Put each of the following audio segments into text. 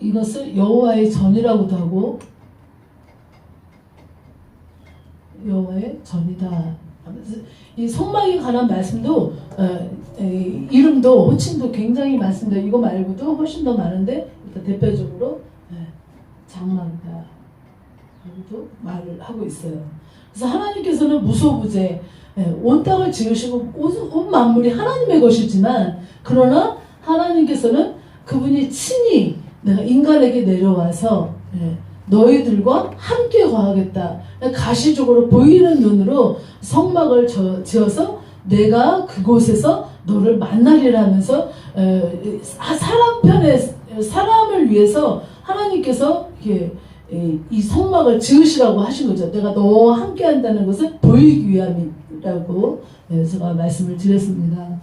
이것을 여호와의 전이라고도 하고 여호와의 전이다. 이 성막에 관한 말씀도 이름도 호칭도 굉장히 많습니다. 이거 말고도 훨씬 더 많은데 일단 대표적으로 장막이다 라고도 말을 하고 있어요. 그래서 하나님께서는 무소부재 온 땅을 지으시고 온 만물이 하나님의 것이지만 그러나 하나님께서는 그분이 친히 내가 인간에게 내려와서 너희들과 함께 거하겠다. 가시적으로 보이는 눈으로 성막을 지어서 내가 그곳에서 너를 만나리라 하면서 사람 편에 사람을 위해서 하나님께서 이 성막을 지으시라고 하신 거죠. 내가 너와 함께 한다는 것을 보이기 위함이라고 제가 말씀을 드렸습니다.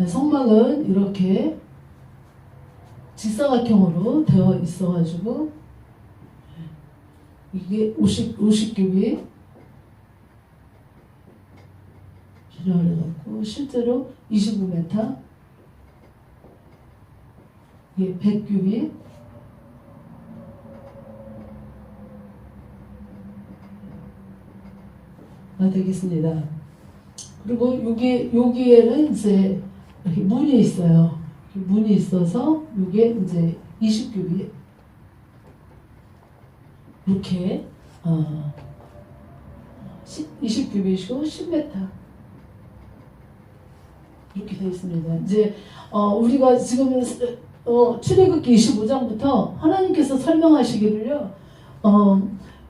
성막은 이렇게 직사각형으로 되어 있어가지고 이게 50규빗 필요해갖고 실제로 25m 이게 100규빗 되겠습니다. 그리고 여기에는 이제 이렇게 문이 있어요. 문이 있어서 이게 이제 20규빗 이렇게 20규빗이고 10m 이렇게 되어 있습니다. 이제 우리가 지금 출애굽기 25장부터 하나님께서 설명하시기를요.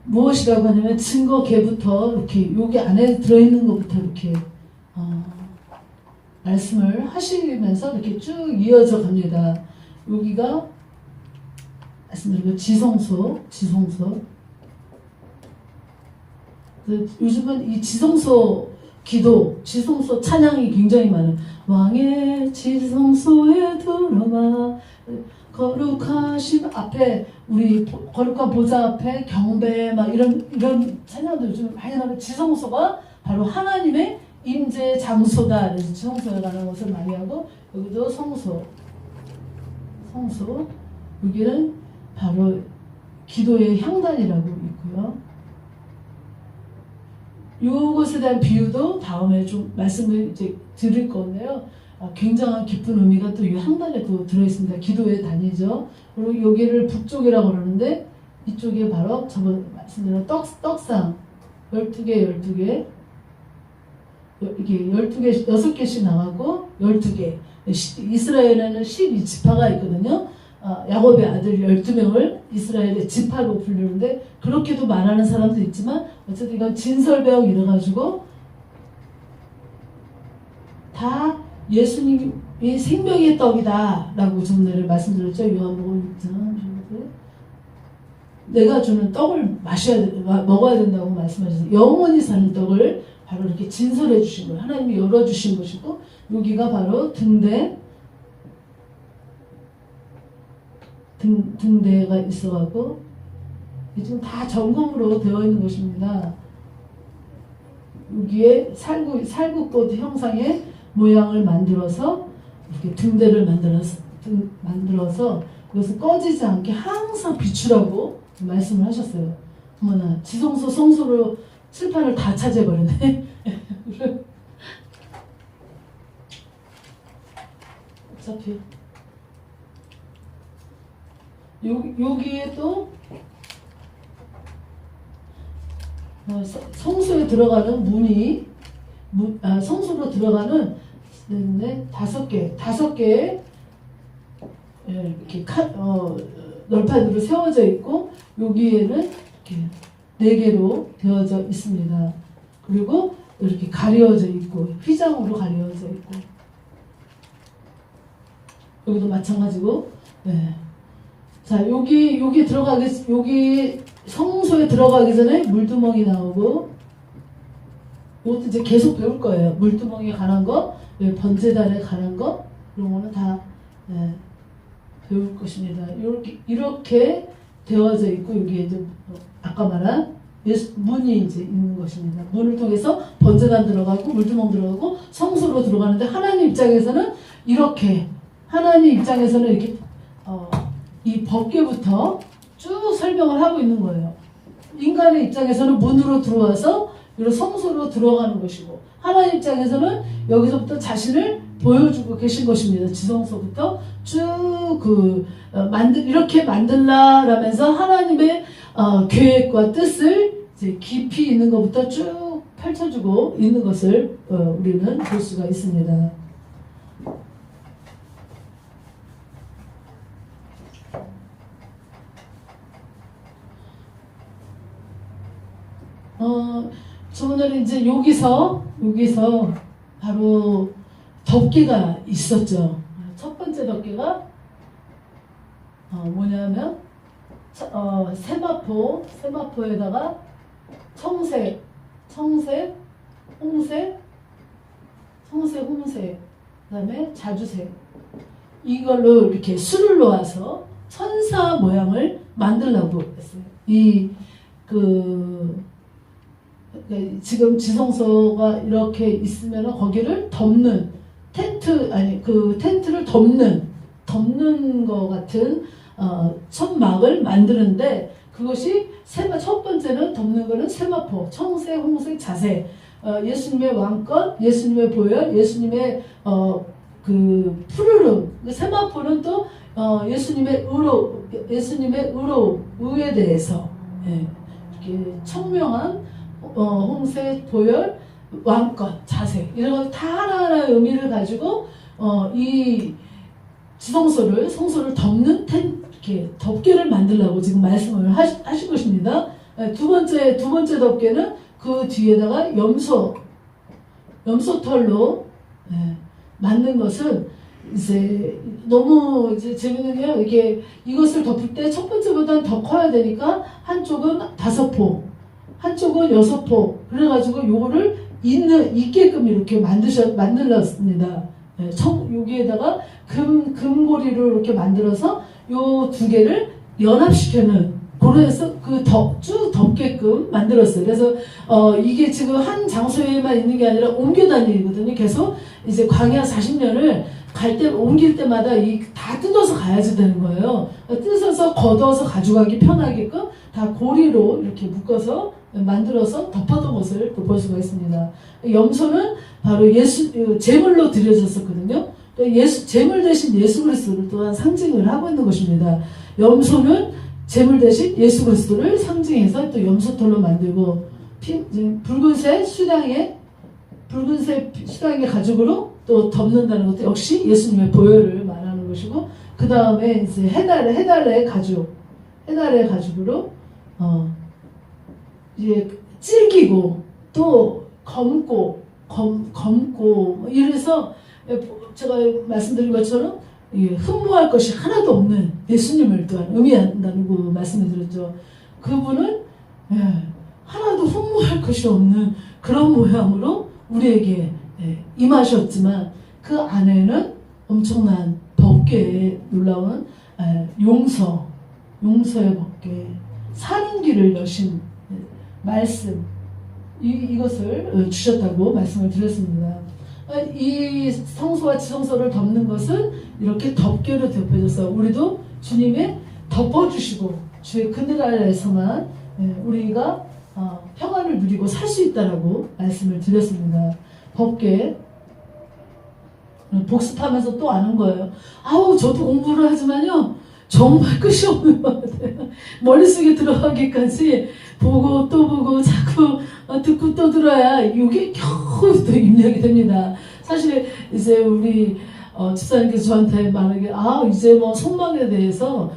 무엇이라고 하냐면 증거계부터 이렇게 여기 안에 들어있는 것부터 이렇게 말씀을 하시면서 이렇게 쭉 이어져 갑니다. 여기가 말씀드린 지성소. 요즘은 이 지성소 기도, 지성소 찬양이 굉장히 많아요. 왕의 지성소에 들어가 거룩하신 앞에 우리 거룩한 보좌 앞에 경배 막 이런 찬양도 요즘 많이 나오는 지성소가 바로 하나님의 임재 장소다. 그래서 지성소라는 것을 많이 하고 여기도 성소 여기는 바로 기도의 향단이라고 있고요. 이것에 대한 비유도 다음에 좀 말씀을 이제 드릴 건데요. 굉장한 깊은 의미가 또 이 향단에도 들어있습니다. 기도의 단이죠. 그리고 여기를 북쪽이라고 그러는데 이쪽에 바로 저번 말씀드린 떡상 12개 이게 12개 6개씩 나가고 12개 이스라엘에는 12지파가 있거든요. 야곱의 아들 12명을 이스라엘의 지파로 부르는데 그렇게도 말하는 사람도 있지만 어쨌든 이건 진설배역 이래가지고 다 예수님이 생명의 떡이다 라고 전에 말씀드렸죠. 요한복음 6장 내가 주는 떡을 먹어야 된다고 말씀하셨어요. 영원히 사는 떡을 바로 이렇게 진설해 주신 거예요. 하나님이 열어주신 것이고 여기가 바로 등대가 있어가고 지금 다 점검으로 되어 있는 것입니다. 여기에 살구꽃 형상의 모양을 만들어서 이렇게 등대를 만들어서 이것을 꺼지지 않게 항상 비추라고 말씀을 하셨어요. 어머나 지성소 성소로 칠판을 다 차지해버리네. 어차피 여기에 또 성소에 들어가는 문이 성소로 들어가는 다섯 개 이렇게 널판으로 세워져 있고 여기에는 이렇게 4개로 되어져 있습니다. 그리고 이렇게 가려져 있고 휘장으로 가려져 있고 여기도 마찬가지고 자 여기 성소에 들어가기 전에 물두멍이 나오고 이것도 이제 계속 배울 거예요. 물두멍에 관한 거, 번제단에 관한 거 이런 거는 다 배울 것입니다. 이렇게 되어져 있고 여기에 이제 아까 말한 문이 이제 있는 것입니다. 문을 통해서 번제단 들어가고 물두멍 들어가고 성소로 들어가는데 하나님 입장에서는 이렇게 이 이 법궤부터 쭉 설명을 하고 있는 거예요. 인간의 입장에서는 문으로 들어와서 이런 성소로 들어가는 것이고, 하나님 입장에서는 여기서부터 자신을 보여주고 계신 것입니다. 지성소부터 쭉 이렇게 만들라라면서 하나님의 계획과 뜻을 이제 깊이 있는 것부터 쭉 펼쳐주고 있는 것을 우리는 볼 수가 있습니다. 저는 이제 여기서 바로 덮개가 있었죠. 첫 번째 덮개가 뭐냐면 세마포에다가 청색, 홍색, 그다음에 자주색, 이걸로 이렇게 술을 놓아서 천사 모양을 만들려고 했어요. 지금 지성소가 이렇게 있으면 거기를 덮는 텐트를 덮는 것 같은 천막을 만드는데, 그것이 첫 번째는 덮는 거는 세마포, 청색, 홍색, 자색, 예수님의 왕권, 예수님의 보혈, 예수님의 푸르름. 세마포는 또 예수님의 의에 대해서 이렇게 청명한 홍색, 보혈, 왕권, 자색, 이런 것 다 하나하나 의미를 가지고 이 성소를 덮는 이렇게 덮개를 만들려고 지금 말씀을 하신 것입니다. 두 번째 덮개는 그 뒤에다가 염소털로 만든 것은 이제 너무 이제 재밌는 게요. 이렇게 이것을 덮을 때 첫 번째보다는 더 커야 되니까 한쪽은 5포, 한쪽은 6포, 그래가지고 요거를 있게끔 이렇게 만들었습니다. 여기에다가 금고리로 이렇게 만들어서 요 두 개를 연합시켜는, 그래서 쭉 덮게끔 만들었어요. 그래서 이게 지금 한 장소에만 있는 게 아니라 옮겨 다니거든요. 계속 이제 광야 40년을 옮길 때마다 다 뜯어서 가야지 되는 거예요. 뜯어서 걷어서 가져가기 편하게끔 다 고리로 이렇게 묶어서 만들어서 덮었던 것을 볼 수가 있습니다. 염소는 바로 제물로 드려졌었거든요. 제물 대신 예수 그리스도를 또한 상징을 하고 있는 것입니다. 염소는 제물 대신 예수 그리스도를 상징해서 또 염소털로 만들고, 붉은색 수당의 가죽으로 또 덮는다는 것도 역시 예수님의 보혈을 말하는 것이고, 그 다음에 이제 해달의 가죽으로 이제 찔기고 또 검고 이래서 제가 말씀드린 것처럼 흠모할 것이 하나도 없는 예수님을 또한 의미한다고 말씀을 드렸죠. 그분은 하나도 흠모할 것이 없는 그런 모양으로 우리에게 임하셨지만, 그 안에는 엄청난 법궤에 놀라운 용서의 법궤, 사는 길을 여신 말씀, 이것을 주셨다고 말씀을 드렸습니다. 이 성소와 지성소를 덮는 것은 이렇게 덮개로 덮여져서 우리도 주님의 덮어주시고 주의 그늘 아래에서만 우리가 평안을 누리고 살 수 있다라고 말씀을 드렸습니다. 법궤 복습하면서 또 아는 거예요. 저도 공부를 하지만요, 정말 끝이 없는 것 같아요. 머릿속에 들어가기까지 보고 또 보고 자꾸 듣고 또 들어야 이게 겨우 또 입력이 됩니다. 사실 이제 우리 집사님께서 저한테 만약에 이제 뭐 속망에 대해서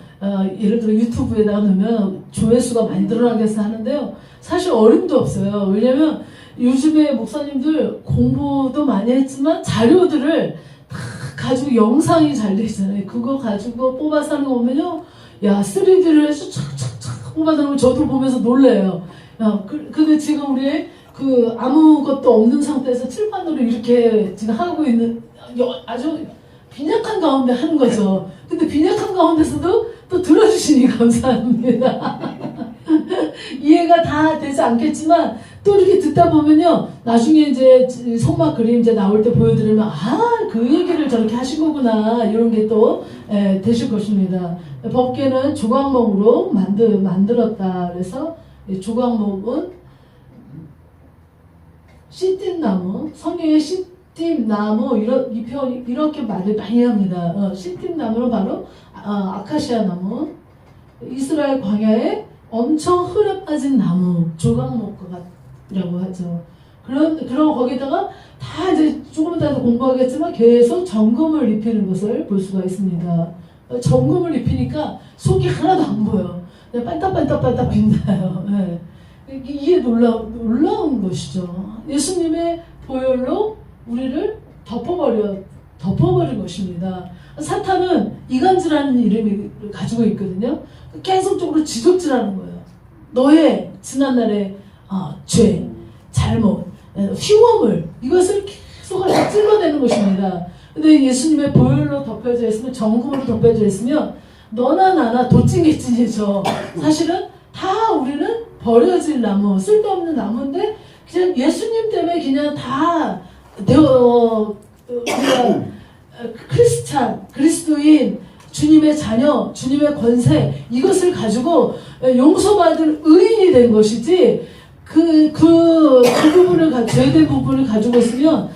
예를 들어 유튜브에다 넣으면 조회수가 많이 늘어나겠어 하는데요, 사실 어림도 없어요. 왜냐면 요즘에 목사님들 공부도 많이 했지만 자료들을 다 가지고 영상이 잘 돼 있잖아요. 그거 가지고 뽑아서 하는 거 보면요, 3D를 해서 착착착 뽑아서 하면 저도 보면서 놀래요. 근데 지금 우리 아무것도 없는 상태에서 칠판으로 이렇게 지금 하고 있는 아주 빈약한 가운데 하는 거죠. 근데 빈약한 가운데서도 또 들어주시니 감사합니다. 이해가 다 되지 않겠지만 또 이렇게 듣다 보면요, 나중에 이제 성막 그림 이제 나올 때 보여드리면, 그 얘기를 저렇게 하신 거구나, 이런 게 또 되실 것입니다. 법궤는 조각목으로 만들었다. 그래서 조각목은 씨띠나무, 성경에 씨띠나무 이 표현 이렇게 말을 많이 합니다. 씨띠나무는 바로 아카시아 나무, 이스라엘 광야에 엄청 흙에 빠진 나무, 조각목이라고 하죠. 그런 거기다가 다 이제 조금 이따 공부하겠지만 계속 정금을 입히는 것을 볼 수가 있습니다. 정금을 입히니까 속이 하나도 안 보여. 반딱반딱 빛나요. 네. 이게 놀라운 것이죠. 예수님의 보혈로 우리를 덮어버린 것입니다. 사탄은 이간질하는 이름을 가지고 있거든요. 계속적으로 지적질하는 거예요. 너의 지난날의 죄, 잘못, 휘황을 이것을 계속 찔러대는 것입니다. 근데 예수님의 보혈로 덮여져 있으면, 정금으로 덮여져 있으면 너나 나나 도찐개찐이죠. 사실은 다 우리는 버려질 나무, 쓸데없는 나무인데 그냥 예수님 때문에 그냥 다 우리가 그리스도인, 주님의 자녀, 주님의 권세, 이것을 가지고 용서받을 의인이 된 것이지, 그 부분을, 죄된 부분을 가지고 있으면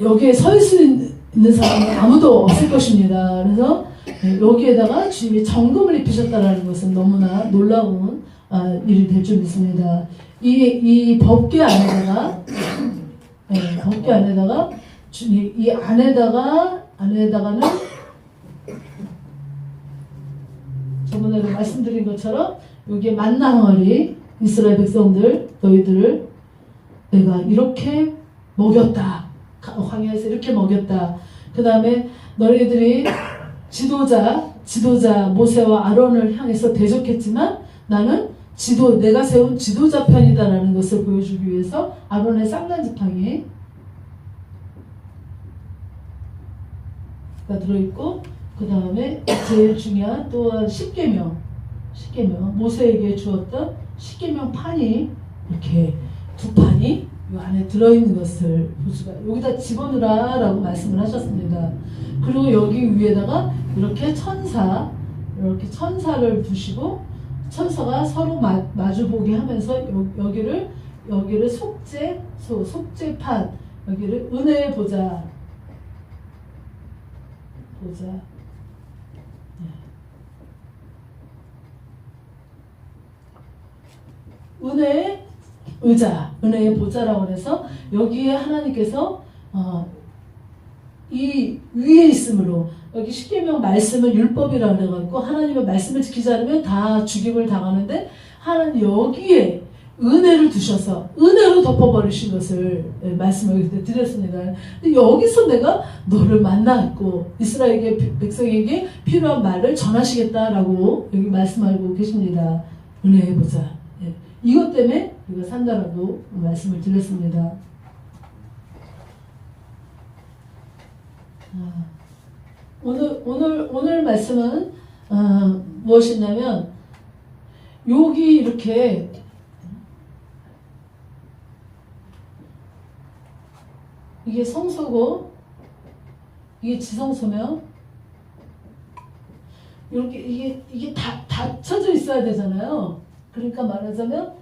여기에 서 있는 사람은 아무도 없을 것입니다. 그래서 여기에다가 주님이 정금을 입히셨다는 것은 너무나 놀라운 일이 될 줄 믿습니다. 이 법궤 안에다가, 법궤 안에다가, 이 안에다가는 저번에 말씀드린 것처럼 여기에 만나 항아리, 이스라엘 백성들, 너희들을 내가 이렇게 먹였다. 광야에서 이렇게 먹였다. 그 다음에 너희들이 지도자 모세와 아론을 향해서 대적했지만 나는 내가 세운 지도자 편이다라는 것을 보여주기 위해서 아론의 쌍난 지팡이 들어있고, 그 다음에 제일 중요한 또한 십계명, 모세에게 주었던 십계명 판이, 이렇게 두 판이 이 안에 들어있는 것을 볼 수가, 여기다 집어넣으라 라고 말씀을 하셨습니다. 그리고 여기 위에다가 이렇게 천사를 두시고, 천사가 서로 마주보게 하면서 여기를 속죄판, 여기를 은혜의 보좌. 은혜의 의자, 은혜의 보좌라고 해서 여기에 하나님께서 이 위에 있으므로, 여기 십계명 말씀은 율법이라고 해갖고 하나님의 말씀을 지키지 않으면 다 죽임을 당하는데, 하나님 여기에 은혜를 두셔서 은혜로 덮어버리신 것을 말씀을 드렸습니다. 근데 여기서 내가 너를 만났고 이스라엘 백성에게 필요한 말을 전하시겠다라고 여기 말씀하고 계십니다. 은혜의 보좌. 이것 때문에 우리가 산다라고 말씀을 드렸습니다. 오늘 말씀은 무엇이냐면, 여기 이렇게 이게 성소고 이게 지성소면, 이렇게 이게 다 닫혀져 있어야 되잖아요. 그러니까 말하자면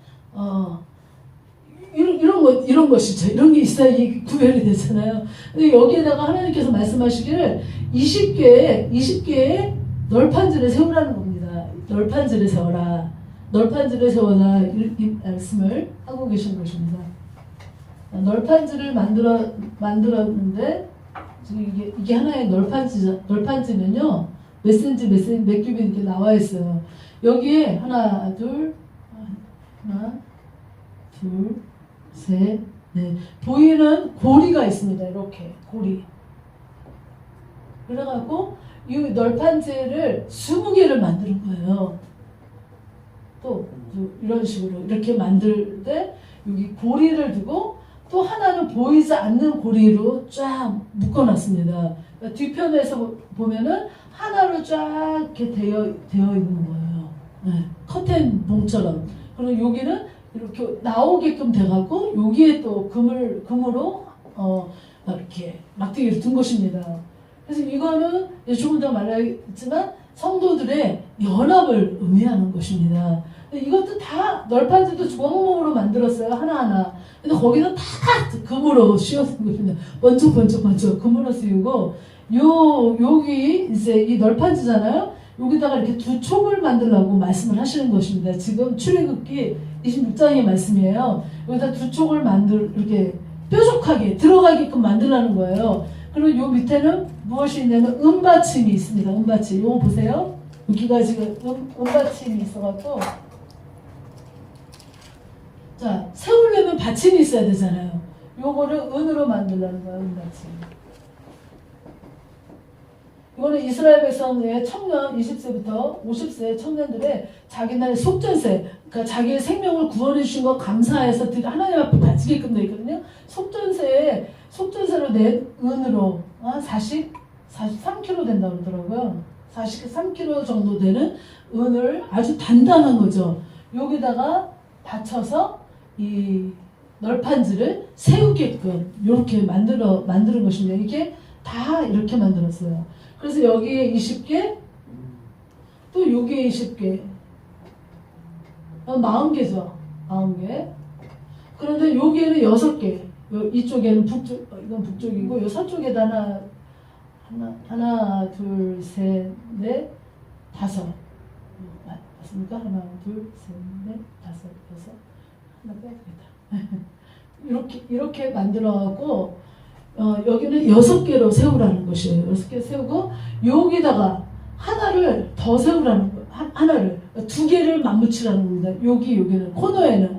이런 것이죠. 이런 게 있어야 이게 구별이 되잖아요. 근데 여기에다가 하나님께서 말씀하시기를 20개의 널판지를 세우라는 겁니다. 널판지를 세워라. 이 말씀을 하고 계신 것입니다. 널판지를 만들었는데, 지금 이게 하나의 널판지면요, 몇 큐빅 이렇게 나와 있어요. 여기에 하나, 둘, 셋, 넷. 보이는 고리가 있습니다. 이렇게 고리. 그래갖고 이 널판지를 20개를 만드는 거예요. 또 이런 식으로 이렇게 만들 때 여기 고리를 두고, 또 하나는 보이지 않는 고리로 쫙 묶어놨습니다. 그러니까 뒤편에서 보면은 하나로 쫙 이렇게 되어 있는 거예요. 네, 커튼 봉처럼. 그리고 여기는 이렇게 나오게끔 돼갖고 여기에 또 금으로 이렇게 막대기를 둔 것입니다. 그래서 이거는 조금 더 말했지만 성도들의 연합을 의미하는 것입니다. 이것도 다 널판지도 주걱목으로 만들었어요. 하나하나. 근데 거기서 다 금으로 씌워진 것입니다. 번쩍 금으로 씌우고 여기 이제 이 널판지잖아요. 여기다가 이렇게 두 촉을 만들라고 말씀을 하시는 것입니다. 지금 출애굽기 26장의 말씀이에요. 여기다 두 촉을 이렇게 뾰족하게 들어가게끔 만들라는 거예요. 그리고 요 밑에는 무엇이 있냐면 은받침이 있습니다. 은받침. 요거 보세요. 여기가 지금 은받침이 있어갖고 자, 세우려면 받침이 있어야 되잖아요. 요거를 은으로 만들라는 거예요. 은받침. 이거는 이스라엘 백성의 청년 20세부터 50세 청년들의 자기네 속전세, 그러니까 자기의 생명을 구원해 주신 거 감사해서 하나님 앞에 바치게끔 되어 있거든요. 속전세로 낸 은으로 43kg 된다고 그러더라고요. 43kg 정도 되는 은을 아주 단단한 거죠. 여기다가 받쳐서 이 널판지를 세우게끔 이렇게 만드는 것입니다. 이게 다 이렇게 만들었어요. 그래서 여기에 20개, 또 여기에 20개, 40개죠. 40개. 그런데 여기에는 6개. 이쪽에는 이건 북쪽이고, 요 서쪽에다 하나, 둘, 셋, 넷, 다섯. 맞습니까? 하나, 둘, 셋, 넷, 다섯, 여섯. 하나 빼야겠다. 이렇게 만들어갖고, 여기는 6개로 세우라는 것이에요. 6개 세우고 여기다가 하나를 더 세우라는 거예요. 하나를 2개를 맞붙이라는 겁니다. 여기는 코너에는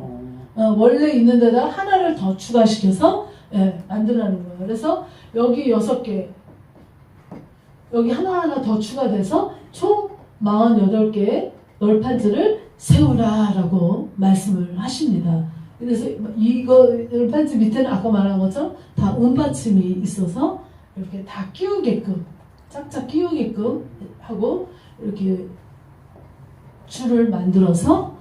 원래 있는 데다 하나를 더 추가시켜서 만들라는 거예요. 그래서 여기 6개 여기 하나하나 더 추가돼서 총 48개의 널판지를 세우라라고 말씀을 하십니다. 그래서 이거 널판지 밑에는 아까 말한 것처럼 다 은받침이 있어서 이렇게 다 끼우게끔 짝짝 끼우게끔 하고 이렇게 줄을 만들어서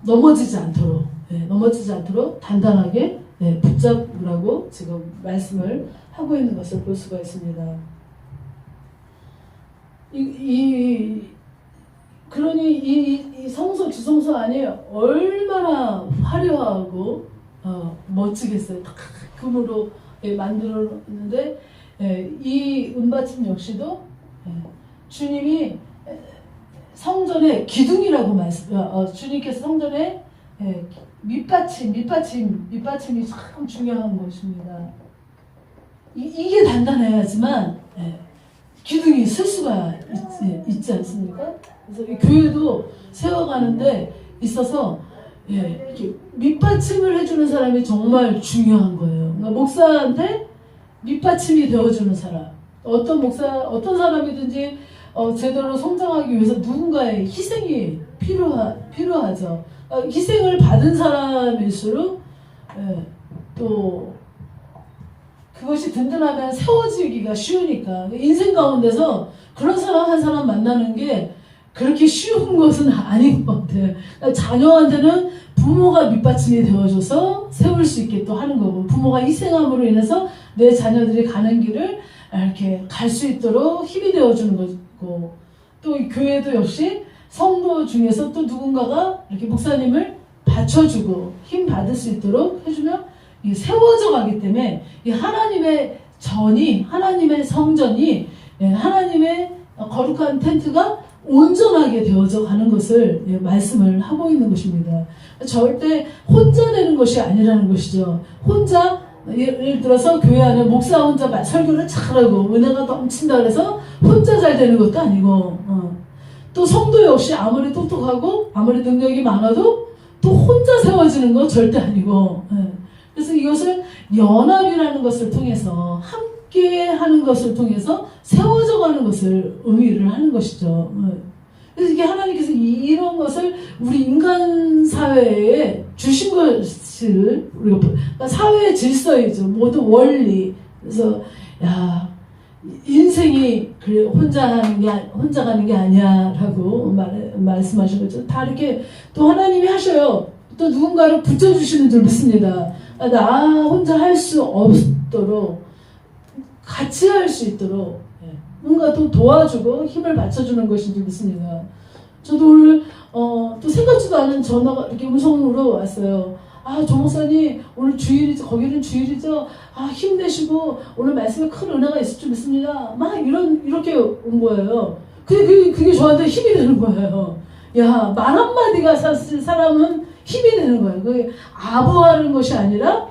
넘어지지 않도록 단단하게 붙잡으라고 지금 말씀을 하고 있는 것을 볼 수가 있습니다. 그러니 이 성소 주성소 안이 얼마나 화려하고 멋지겠어요. 금으로 만들었는데 이 은받침 역시도 주님이 성전의 기둥이라고 주님께서 성전의 밑받침이 참 중요한 것입니다. 이게 단단해야지만 기둥이 쓸 수가 있지 않습니까? 그래서 이 교회도 세워가는데 있어서 이렇게 밑받침을 해주는 사람이 정말 중요한 거예요. 그러니까 목사한테 밑받침이 되어주는 사람, 어떤 사람이든지 제대로 성장하기 위해서 누군가의 희생이 필요하죠. 희생을 받은 사람일수록 또 그것이 든든하면 세워지기가 쉬우니까 인생 가운데서 그런 사람 한 사람 만나는 게 그렇게 쉬운 것은 아닌 것 같아요. 자녀한테는 부모가 밑받침이 되어줘서 세울 수 있게 또 하는 거고, 부모가 희생함으로 인해서 내 자녀들이 가는 길을 이렇게 갈 수 있도록 힘이 되어주는 거고, 또 이 교회도 역시 성도 중에서 또 누군가가 이렇게 목사님을 받쳐주고 힘 받을 수 있도록 해주면 세워져 가기 때문에 이 하나님의 하나님의 성전이 하나님의 거룩한 텐트가 온전하게 되어져 가는 것을 말씀을 하고 있는 것입니다. 절대 혼자 되는 것이 아니라는 것이죠. 혼자 예를 들어서 교회 안에 목사 혼자 설교를 잘하고 은혜가 넘친다 그래서 혼자 잘 되는 것도 아니고 또 성도 역시 아무리 똑똑하고 아무리 능력이 많아도 또 혼자 세워지는 건 절대 아니고 그래서 이것을 연합이라는 것을 통해서 함께 하는 것을 통해서 세워져 가는 것을 의미를 하는 것이죠. 그래서 이게 하나님께서 이런 것을 우리 인간 사회에 주신 것을 우리가 그러니까 사회의 질서이죠. 모든 원리. 그래서 인생이 그래 혼자 가는 게 아니야라고 말씀하신 거죠. 다 이렇게 또 하나님이 하셔요. 또 누군가를 붙여주시는 줄 믿습니다. 나 혼자 할 수 없도록 같이 할 수 있도록 뭔가 또 도와주고 힘을 받쳐주는 것인 줄 믿습니다. 저도 오늘 또 생각지도 않은 전화가 이렇게 음성으로 왔어요. 조 목사님 오늘 주일이죠. 거기는 주일이죠. 힘내시고 오늘 말씀에 큰 은혜가 있을 줄 믿습니다. 막 이렇게 온 거예요. 그게 저한테 힘이 되는 거예요. 야, 말 한마디가 사실 사람은 힘이 되는 거예요. 그게 아부하는 것이 아니라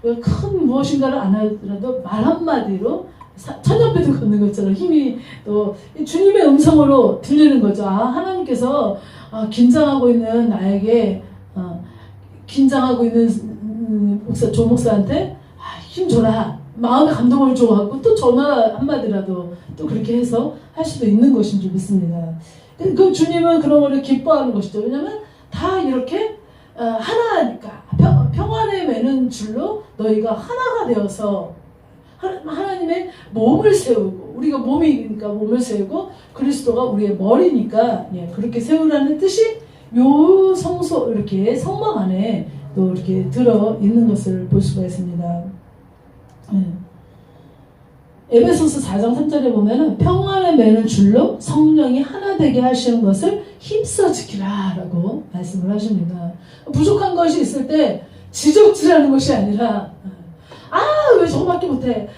큰 무엇인가를 안 하더라도 말 한마디로 천년배도 걷는 것처럼 힘이 또 주님의 음성으로 들리는 거죠. 하나님께서 긴장하고 있는 나에게 긴장하고 있는 조 목사한테 힘 줘라. 마음의 감동을 줘갖고 또 전화 한마디라도 또 그렇게 해서 할 수도 있는 것인 줄 믿습니다. 그 주님은 그런 거를 기뻐하는 것이죠. 왜냐하면 다 이렇게 하나니까 평안에 매는 줄로 너희가 하나가 되어서 하나님의 몸을 세우고 우리가 몸이니까 몸을 세우고 그리스도가 우리의 머리니까 그렇게 세우라는 뜻이 요 성소 이렇게 성막 안에 또 이렇게 들어 있는 것을 볼 수가 있습니다. 에베소서 4장 3절에 보면은 평안에 매는 줄로 성령이 하나 되게 하시는 것을 힘써 지키라라고 말씀을 하십니다. 부족한 것이 있을 때 지적질하는 것이 아니라 왜 저거밖에 못해?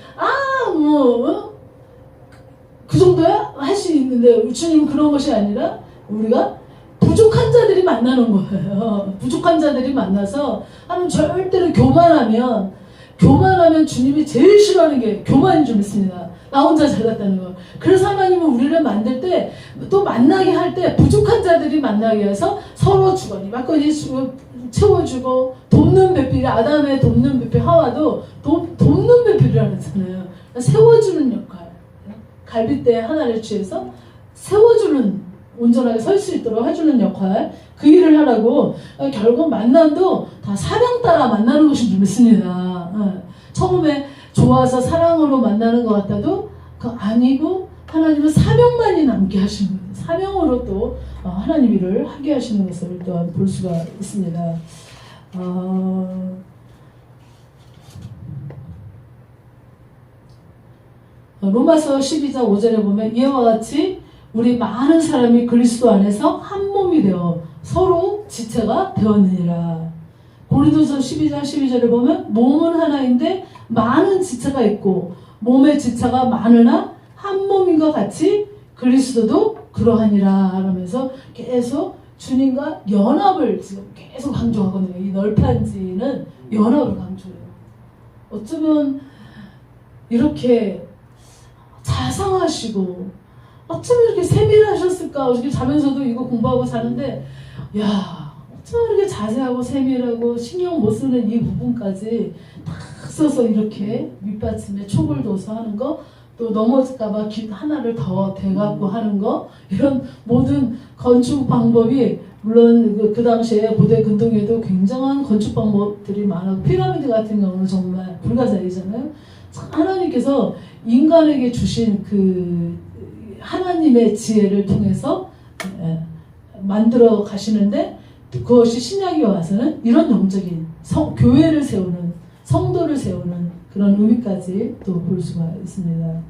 그 정도야? 할 수 있는데 주님은 그런 것이 아니라 우리가 부족한 자들이 만나는 거예요. 부족한 자들이 만나서 하나님 절대로 교만하면 주님이 제일 싫어하는 게 교만인 줄 믿습니다. 나 혼자 잘났다는 거. 그래서 하나님은 우리를 만들 때 또 만나게 할 때 부족한 자들이 만나게 해서 서로 주거니 맞거니 채워주고 돕는 배필 아담의 돕는 배필 하와도 돕는 배필이라고 했잖아요. 세워주는 역할. 갈빗대 하나를 취해서 세워주는 온전하게 설 수 있도록 해주는 역할 그 일을 하라고 결국 만남도 다 사랑 따라 만나는 것인 줄 믿습니다. 처음에 좋아서 사랑으로 만나는 것 같아도 그거 아니고 하나님은 사명만이 남게 하시는 거예요. 사명으로 또 하나님 일을 하게 하시는 것을 또한 볼 수가 있습니다. 로마서 12장 5절에 보면 이와 같이 우리 많은 사람이 그리스도 안에서 한 몸이 되어 서로 지체가 되었느니라. 고린도서 12장 12절에 보면 몸은 하나인데 많은 지체가 있고 몸의 지체가 많으나 한 몸인 것 같이 그리스도도 그러하니라 하면서 계속 주님과 연합을 지금 계속 강조하거든요. 이 널판지는 연합을 강조해요. 어쩌면 이렇게 자상하시고 어쩌면 이렇게 세밀하셨을까? 어저께 자면서도 이거 공부하고 자는데 어쩌면 이렇게 자세하고 세밀하고 신경 못 쓰는 이 부분까지 딱 써서 이렇게 밑받침에 촉을 둬서 하는 거, 또 넘어질까봐 하나를 더 대갖고 하는 거, 이런 모든 건축 방법이 물론 그 당시에 고대 근동에도 굉장한 건축 방법들이 많았고 피라미드 같은 경우는 정말 불가사의잖아요. 하나님께서 인간에게 주신 그 하나님의 지혜를 통해서 만들어 가시는데 그것이 신약에 와서는 이런 영적인 교회를 세우는 성도를 세우는 그런 의미까지 또 볼 수가 있습니다.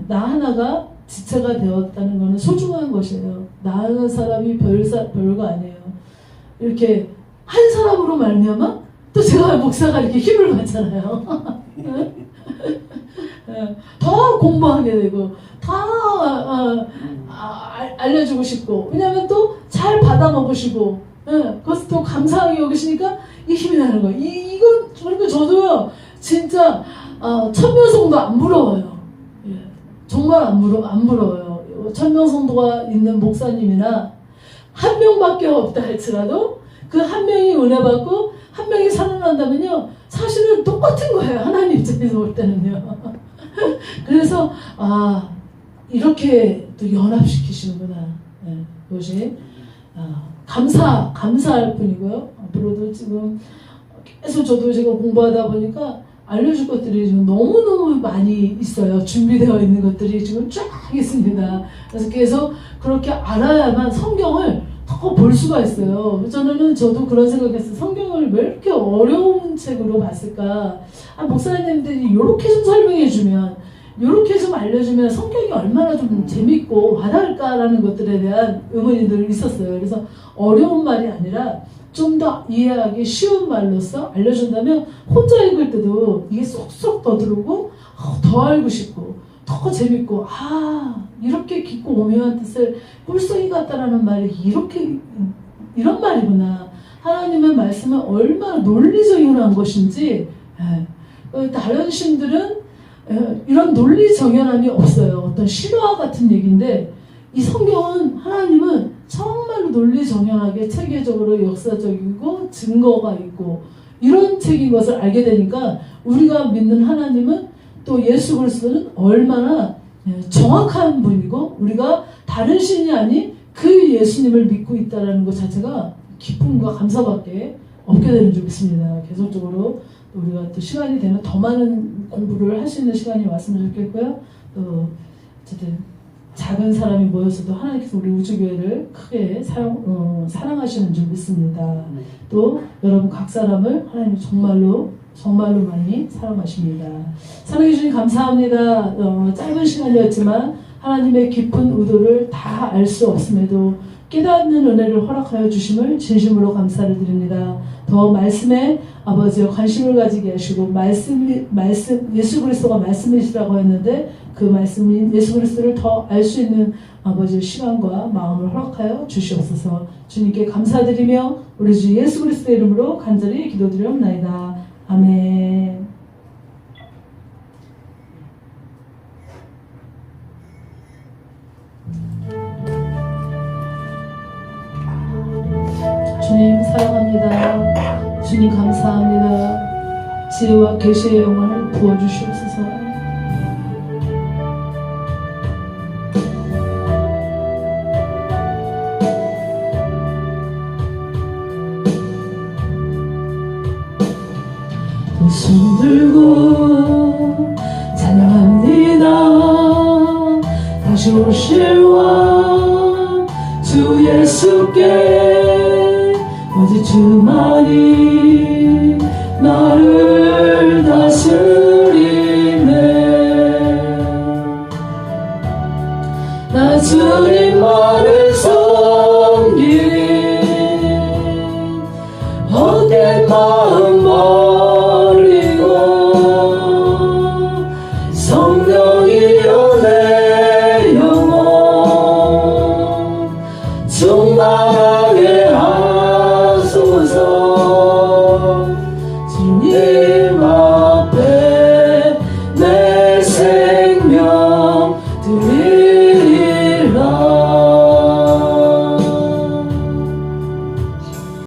나 하나가 지체가 되었다는 것은 소중한 것이에요. 나 하나 사람이 별거 아니에요. 이렇게 한 사람으로 말미암아 또 제가 목사가 이렇게 힘을 받잖아요. 더 공부하게 되고 다 알려주고 싶고, 왜냐하면 또 잘 받아 먹으시고 그것을 또 감사하게 여기시니까 이 힘이 나는 거예요. 이건 그러니까 저도요 진짜 천명성도 안 부러워요. 정말 안 부러워요. 천명성도가 있는 목사님이나 한 명밖에 없다 할지라도 그 한 명이 은혜 받고 한 명이 살아난다면요 사실은 똑같은 거예요. 하나님 입장에서 볼 때는요. 그래서 이렇게 또 연합시키시는구나. 그것이 감사할 뿐이고요. 앞으로도 지금 계속 저도 제가 공부하다 보니까 알려줄 것들이 지금 너무너무 많이 있어요. 준비되어 있는 것들이 지금 쫙 있습니다. 그래서 계속 그렇게 알아야만 성경을 더 볼 수가 있어요. 저도 그런 생각했어요. 성경을 왜 이렇게 어려운 책으로 봤을까? 목사님들이 이렇게 좀 설명해주면, 이렇게 좀 알려주면 성경이 얼마나 좀 재밌고 와닿을까라는 것들에 대한 의문이 늘 있었어요. 그래서 어려운 말이 아니라 좀 더 이해하기 쉬운 말로써 알려준다면 혼자 읽을 때도 이게 쏙쏙 더 들어오고 더 알고 싶고 더 재밌고, 이렇게 깊고 오묘한 뜻을 꿀송이 같다라는 말이 이런 말이구나. 하나님의 말씀은 얼마나 논리정연한 것인지. 다른 신들은 이런 논리정연함이 없어요. 어떤 실화 같은 얘기인데, 이 성경은, 하나님은 정말로 논리정연하게 체계적으로 역사적이고 증거가 있고 이런 책인 것을 알게 되니까, 우리가 믿는 하나님은 또 예수 그리스도는 얼마나 정확한 분이고, 우리가 다른 신이 아닌 그 예수님을 믿고 있다는 것 자체가 기쁨과 감사밖에 없게 되는 줄 믿습니다. 계속적으로 우리가 또 시간이 되면 더 많은 공부를 할 수 있는 시간이 왔으면 좋겠고요. 또 어쨌든 작은 사람이 모여서도 하나님께서 우리 우주교회를 크게 사랑하시는 줄 믿습니다. 또 여러분 각 사람을 하나님 정말로 많이 사랑하십니다. 사랑해 주님 감사합니다. 짧은 시간이었지만 하나님의 깊은 의도를 다 알 수 없음에도 깨닫는 은혜를 허락하여 주심을 진심으로 감사를 드립니다. 더 말씀에 아버지와 관심을 가지게 하시고, 말씀 예수 그리스도가 말씀이시라고 했는데 그 말씀인 예수 그리스도를 더 알 수 있는 아버지의 시간과 마음을 허락하여 주시옵소서. 주님께 감사드리며 우리 주 예수 그리스도의 이름으로 간절히 기도드리옵나이다. 아멘. 주님 사랑합니다. 주님 감사합니다. 지혜와 계시의 영을 부어주시옵소서. 손 들고 찬양합니다. 다시 오실 왕 주 예수께 오직 주만이 나를 다스리네. 나 주님만을 섬기니 헛된 마음 버리고 성령이여 내 영혼 충만하게